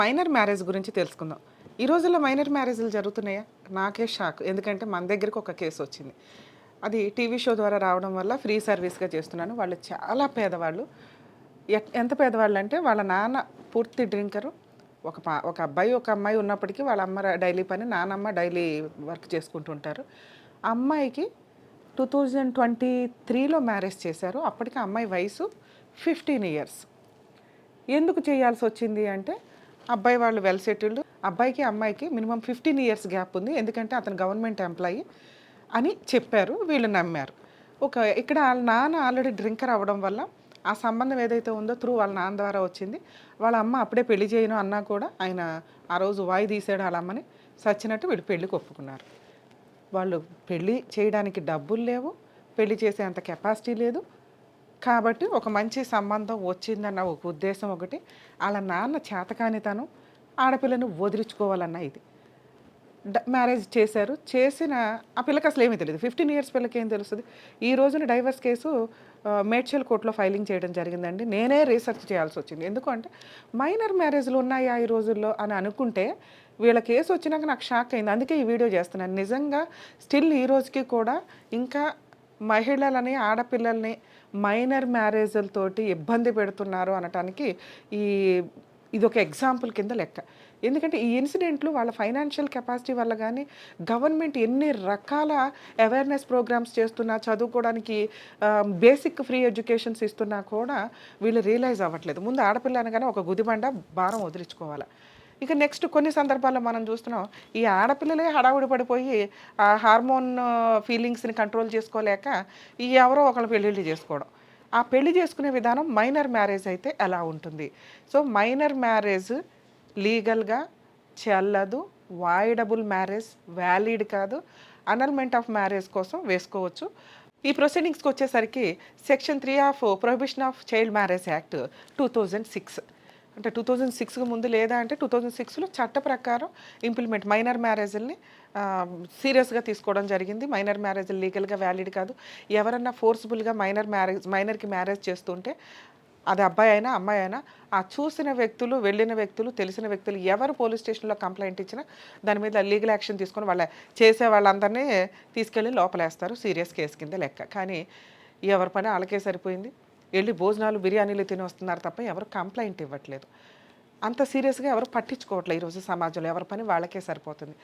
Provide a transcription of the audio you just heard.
Minor marriage గురించి తెలుసుకుందాం. ఈ రోజుల్లో మైనర్ మ్యారేజ్‌లు జరుగుతున్నాయా? నాకే షాక్. ఎందుకంటే మన దగ్గరికి ఒక కేస్ వచ్చింది. అది టీవీ షో ద్వారా రావడం వల్ల ఫ్రీ సర్వీస్‌గా చేస్తున్నాను. వాళ్ళు చాలా పేదవాళ్ళు. ఎంత పేదవాళ్ళంటే వాళ్ళ నాన్న పూర్తి డ్రింకరు. ఒక అబ్బాయి, ఒక అమ్మాయి ఉన్నప్పటికీ వాళ్ళ అమ్మ డైలీ పని, నానమ్మ డైలీ వర్క్ చేసుకుంటూ ఉంటారు. ఆ అమ్మాయికి 2023లో మ్యారేజ్ చేశారు. అప్పటికి ఆ అమ్మాయి వయసు 15 ఇయర్స్. ఎందుకు చేయాల్సొచ్చింది అంటే, అబ్బాయి వాళ్ళు వెల్ సెటిల్డ్. అబ్బాయికి, అమ్మాయికి మినిమమ్ 15 ఇయర్స్ గ్యాప్ ఉంది. ఎందుకంటే అతను గవర్నమెంట్ ఎంప్లాయీ అని చెప్పారు. వీళ్ళు నమ్మారు. ఇక్కడ ఆళ్ళ నాన్న ఆల్రెడీ డ్రింకర్ అవ్వడం వల్ల, ఆ సంబంధం ఏదైతే ఉందో వాళ్ళ నాన్న ద్వారా వచ్చింది. వాళ్ళ అమ్మ అప్పుడే పెళ్లి చేయను అన్నా కూడా, ఆయన ఆ రోజు వాయిదీసాడు ఆళ్ళ అమ్మని. సచ్చినట్టు వీళ్ళు పెళ్ళికి ఒప్పుకున్నారు. వాళ్ళు పెళ్లి చేయడానికి డబ్బులు లేవు. పెళ్లి చేసేంత కెపాసిటీ లేదు. కాబట్టి ఒక మంచి సంబంధం వచ్చిందన్న ఒక ఉద్దేశం ఒకటి. ఆళ్ళ నాన్న చేతకానితనం, ఆడపిల్లని వదిలించుకోవాలన్న ఇది. మ్యారేజ్ చేశారు. చేసిన ఆ పిల్లకి అసలేమీ తెలీదు. 15 ఇయర్స్ పిల్లకేం తెలుస్తది? ఈ రోజున డైవర్స్ కేసు మేడ్చల్ కోర్ట్‌లో ఫైలింగ్ చేయడం జరిగిందండి. నేనే రీసెర్చ్ చేయాల్సొచ్చింది. ఎందుకు అంటే మైనర్ మ్యారేజ్‌లు ఉన్నాయా ఈ రోజుల్లో అని అనుకుంటే, వీళ్ళ కేసు వచ్చినాక నాకు షాక్ అయింది. అందుకే ఈ వీడియో చేస్తున్నాను. నిజంగా స్టిల్ ఈ రోజుకి కూడా ఇంకా మహిళలని, ఆడపిల్లల్ని మైనర్ మ్యారేజులతోటి ఇబ్బంది పెడుతున్నారు అనటానికి ఈ ఇదొక ఎగ్జాంపుల్ కింద లెక్క. ఎందుకంటే ఈ ఇన్సిడెంట్లు వాళ్ళ ఫైనాన్షియల్ కెపాసిటీ వల్ల గానీ, గవర్నమెంట్ ఎన్ని రకాల అవేర్‌నెస్ ప్రోగ్రామ్స్ చేస్తున్నా, చదువుకోవడానికి బేసిక్ ఫ్రీ ఎడ్యుకేషన్స్ ఇస్తున్నా కూడా వీళ్ళు రియలైజ్ అవ్వట్లేదు. ముందు ఆడపిల్ల అనగానే ఒక గుదిబండ, భారం వదిలించుకోవాల. ఇక నెక్స్ట్ కొన్ని సందర్భాల్లో మనం చూస్తున్నాం, ఈ ఆడపిల్లలే హడావుడి పడిపోయి ఆ హార్మోన్ ఫీలింగ్స్‌ని కంట్రోల్ చేసుకోలేక ఈ ఎవరో ఒకళ్ళు పెళ్ళిళ్ళు చేసుకోవడం. ఆ పెళ్లి చేసుకునే విధానం మైనర్ మ్యారేజ్ అయితే ఎలా ఉంటుంది? సో, మైనర్ మ్యారేజ్ లీగల్‌గా చెల్లదు. వాయిడబుల్ మ్యారేజ్ వ్యాలిడ్ కాదు. అనల్మెంట్ ఆఫ్ మ్యారేజ్ కోసం వేసుకోవచ్చు. ఈ ప్రొసీడింగ్స్‌కొచ్చేసరికి section 3 of prohibition of child marriage act 2006. అంటే 2006కి ముందు లేదా అంటే 2006లో చట్ట ప్రకారం ఇంప్లిమెంట్ మైనర్ మ్యారేజ్‌ల్ని సీరియస్‌గా తీసుకోవడం జరిగింది. మైనర్ మ్యారేజ్‌లు లీగల్‌గా వ్యాలిడ్ కాదు. ఎవరన్నా ఫోర్స్‌బుల్‌గా మైనర్‌కి మ్యారేజ్ చేస్తుంటే అది అబ్బాయి అయినా, అమ్మాయి అయినా ఆ చూసిన వ్యక్తులు, వెళ్ళిన వ్యక్తులు, తెలిసిన వ్యక్తులు ఎవరు పోలీస్ స్టేషన్‌లో కంప్లెయింట్ ఇచ్చినా దాని మీద లీగల్ యాక్షన్ తీసుకొని చేసే వాళ్ళందరినీ తీసుకెళ్ళి లోపలేస్తారు. సీరియస్ కేస్ కింద లెక్క. కానీ ఎవరి పని ఆళ్ళకే సరిపోయింది. ఎళ్లి భోజనాలు, బిర్యానీలు తిని వస్తున్నారు తప్ప ఎవరు కంప్లెయింట్ ఇవ్వట్లేదు. అంత సీరియస్‌గా ఎవరు పట్టించుకోవట్లే ఈరోజు సమాజంలో. ఎవరి పని వాళ్ళకే సరిపోతుంది.